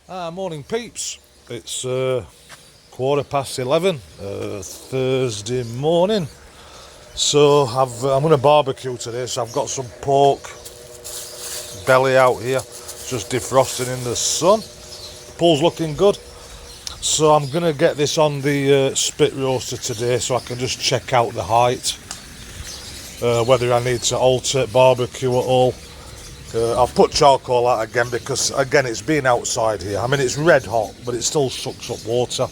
Morning peeps, it's 11:15 Thursday morning. So I'm going to barbecue today, so I've got some pork belly out here just defrosting in the sun. Pull's looking good, so I'm going to get this on the spit roaster today so I can just check out the height, whether I need to alter barbecue at all. I've put charcoal out again because, again, it's been outside here. I mean, it's red hot, but it still sucks up water.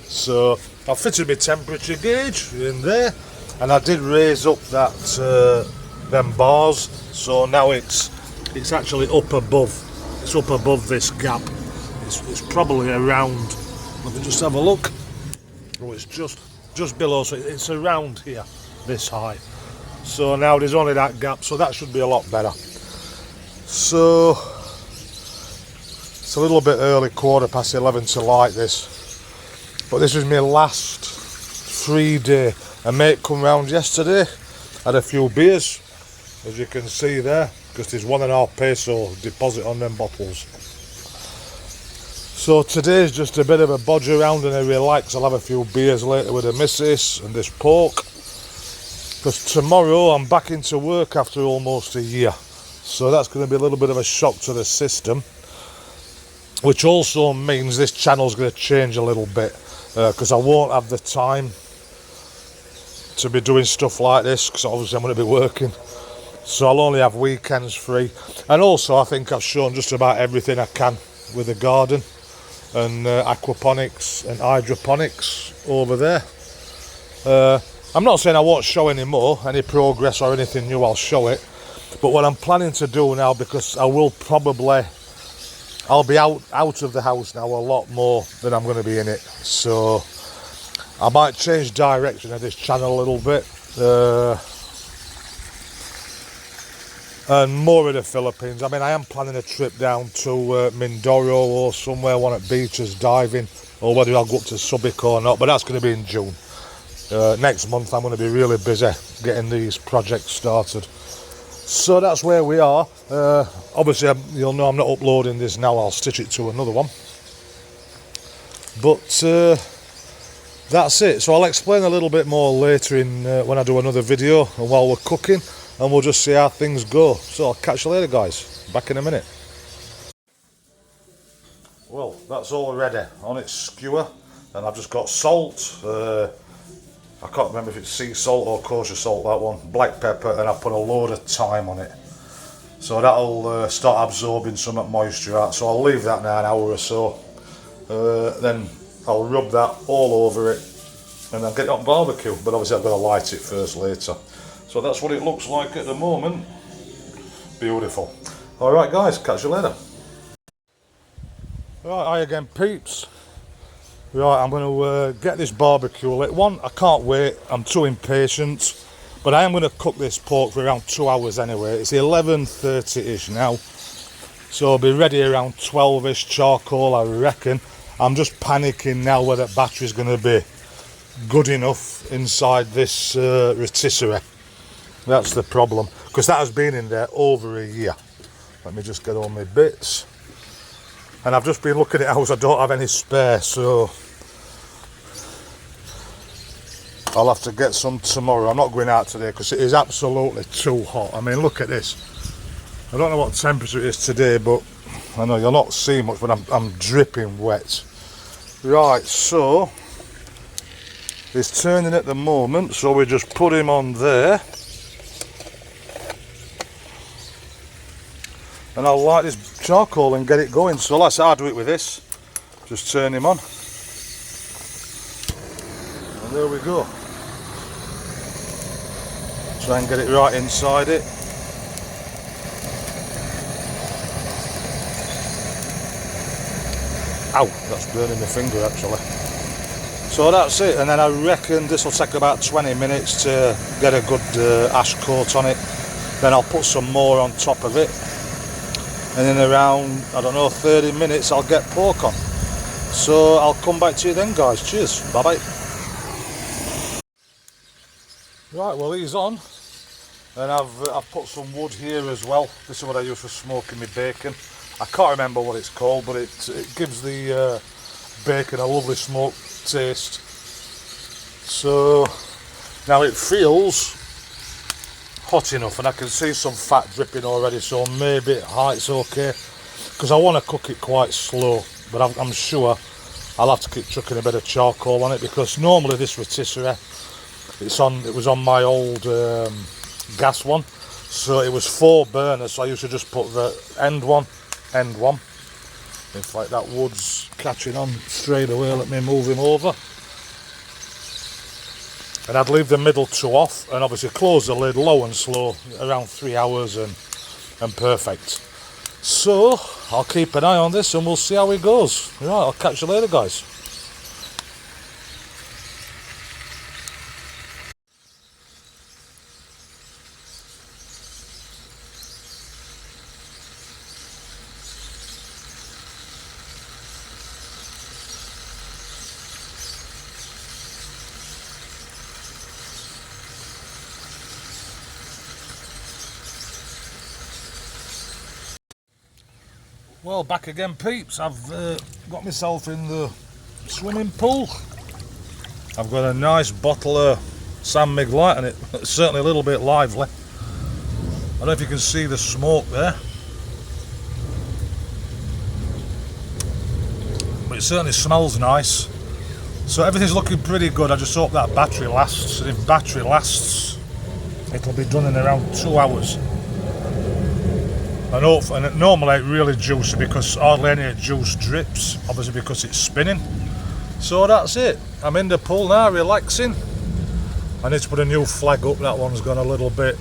So I've fitted my temperature gauge in there, and I did raise up that them bars. So now it's actually up above. It's up above this gap. It's probably around. Let me just have a look. Oh, it's just below. So it's around here, this height. So now there's only that gap. So that should be a lot better. So it's a little bit early, 11:15 to light this, but this is my last free day. A mate come round yesterday, had a few beers, as you can see there, because there's £1.5 deposit on them bottles. So today's just a bit of a bodge around and a relax. I'll have a few beers later with the missus and this pork, because tomorrow I'm back into work after almost a year. So that's going to be a little bit of a shock to the system, which also means this channel's going to change a little bit, because I won't have the time to be doing stuff like this, because obviously I'm going to be working. So I'll only have weekends free. And also I think I've shown just about everything I can with the garden and aquaponics and hydroponics over there. I'm not saying I won't show any more, any progress or anything new, I'll show it. But what I'm planning to do now, because I'll be out of the house now a lot more than I'm going to be in it. So I might change direction of this channel a little bit. And more of the Philippines. I mean, I am planning a trip down to Mindoro or somewhere, one at beaches, diving, or whether I'll go up to Subic or not, but that's going to be in June. Next month I'm going to be really busy getting these projects started. So that's where we are. Obviously, you'll know I'm not uploading this now. I'll stitch it to another one. But that's it. So I'll explain a little bit more later when I do another video and while we're cooking, and we'll just see how things go. So I'll catch you later, guys. Back in a minute. Well, that's all ready on its skewer, and I've just got salt. I can't remember if it's sea salt or kosher salt, that one. Black pepper, and I put a load of thyme on it. So that'll start absorbing some moisture out. So I'll leave that now an hour or so. Then I'll rub that all over it and then get it on barbecue. But obviously I've got to light it first later. So that's what it looks like at the moment. Beautiful. Alright guys, catch you later. Right, hi again peeps. Right, I'm going to get this barbecue lit. One, I can't wait, I'm too impatient, but I am going to cook this pork for around 2 hours anyway. It's 11:30ish now, so I'll be ready around 12ish, charcoal I reckon. I'm just panicking now whether the battery's going to be good enough inside this rotisserie. That's the problem, because that has been in there over a year. Let me just get all my bits. And I've just been looking at house, I don't have any spare, so I'll have to get some tomorrow. I'm not going out today because it is absolutely too hot. I mean, look at this. I don't know what temperature it is today, but I know you'll not see much, but I'm dripping wet. Right, so it's turning at the moment, so we just put him on there. And I'll light this charcoal and get it going. So like I said, I'll do it with this. Just turn him on. And there we go. Try and get it right inside it. Ow, that's burning my finger actually. So that's it, and then I reckon this will take about 20 minutes to get a good ash coat on it. Then I'll put some more on top of it. And in around, I don't know, 30 minutes I'll get pork on. So I'll come back to you then guys. Cheers, bye bye. Right, well he's on. And I've put some wood here as well. This is what I use for smoking my bacon. I can't remember what it's called, but it gives the bacon a lovely smoked taste. So now it feels hot enough, and I can see some fat dripping already, so maybe it's okay, because I want to cook it quite slow, but I'm sure I'll have to keep chucking a bit of charcoal on it, because normally this rotisserie, it was on my old gas one, so it was 4 burners, so I used to just put the end one. In fact, that wood's catching on straight away. Let me move him over. And I'd leave the middle 2 off, and obviously close the lid low and slow, around 3 hours, and perfect. So I'll keep an eye on this and we'll see how it goes. Right, I'll catch you later, guys. Well, back again, peeps. I've got myself in the swimming pool. I've got a nice bottle of San Mig Light, and it's certainly a little bit lively. I don't know if you can see the smoke there, but it certainly smells nice. So everything's looking pretty good. I just hope that battery lasts, and if battery lasts, it'll be done in around 2 hours. And normally it's really juicy, because hardly any juice drips, obviously because it's spinning. So that's it. I'm in the pool now, relaxing. I need to put a new flag up. That one's gone a little bit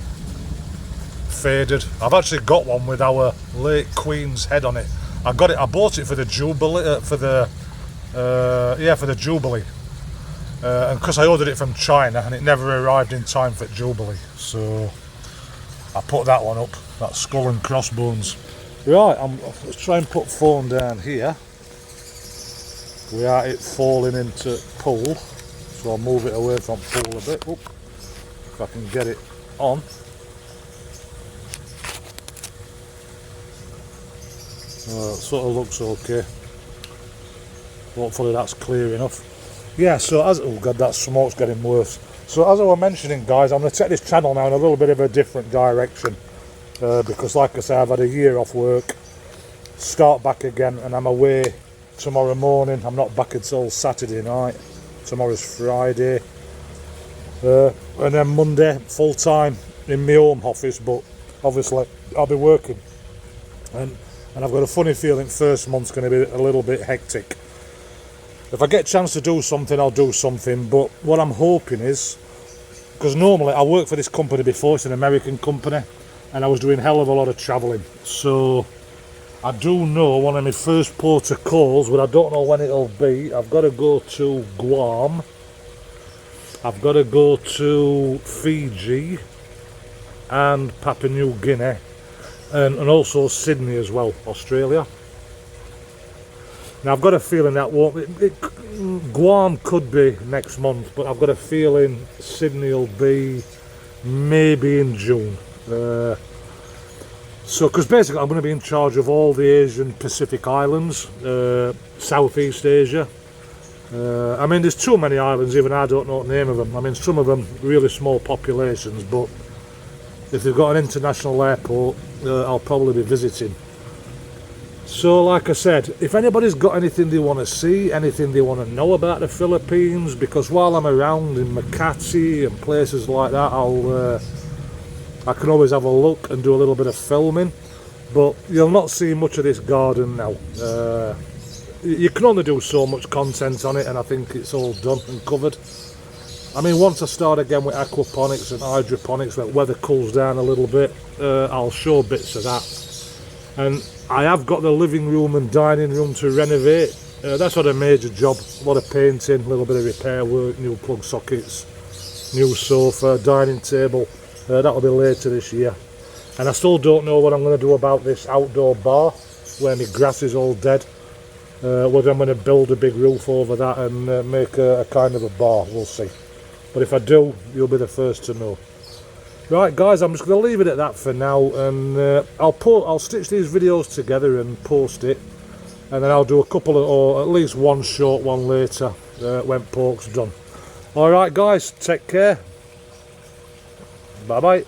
faded. I've actually got one with our late Queen's head on it. I bought it for the Jubilee, for the Jubilee. And because I ordered it from China and it never arrived in time for Jubilee, so I put that one up. That skull and crossbones. Right, let's try and put phone down here without it falling into pool. So I'll move it away from pool a bit. Oop, if I can get it on. It sort of looks okay. Hopefully that's clear enough. Yeah, so oh god, that smoke's getting worse. So as I was mentioning, guys, I'm going to take this channel now in a little bit of a different direction. Because like I say, I've had a year off work, start back again, and I'm away tomorrow morning. I'm not back until Saturday night. Tomorrow's Friday, and then Monday full time in my home office, but obviously I'll be working, and I've got a funny feeling first month's going to be a little bit hectic. If I get a chance to do something, I'll do something, but what I'm hoping is, because normally I worked for this company before, it's an American company, and I was doing a hell of a lot of travelling, so I do know one of my first port of calls, but I don't know when it'll be. I've got to go to Guam, I've got to go to Fiji and Papua New Guinea, and also Sydney as well, Australia. Now I've got a feeling that Guam could be next month, but I've got a feeling Sydney will be maybe in June. So because basically I'm going to be in charge of all the Asian Pacific islands, Southeast Asia. I mean, there's too many islands, even I don't know the name of them. I mean, some of them really small populations, but if they've got an international airport, I'll probably be visiting. So like I said, if anybody's got anything they want to see, anything they want to know about the Philippines, because while I'm around in Makati and places like that, I can always have a look and do a little bit of filming, but you'll not see much of this garden now. You can only do so much content on it, and I think it's all done and covered. I mean, once I start again with aquaponics and hydroponics, when weather cools down a little bit, I'll show bits of that. And I have got the living room and dining room to renovate. That's not a major job. A lot of painting, a little bit of repair work, new plug sockets, new sofa, dining table. That'll be later this year. And I still don't know what I'm going to do about this outdoor bar where my grass is all dead. Whether I'm going to build a big roof over that and make a kind of a bar, we'll see. But if I do, you'll be the first to know. Right guys, I'm just going to leave it at that for now, and I'll stitch these videos together and post it, and then I'll do a couple of, or at least one short one later when pork's done. Alright guys, take care. Bye bye.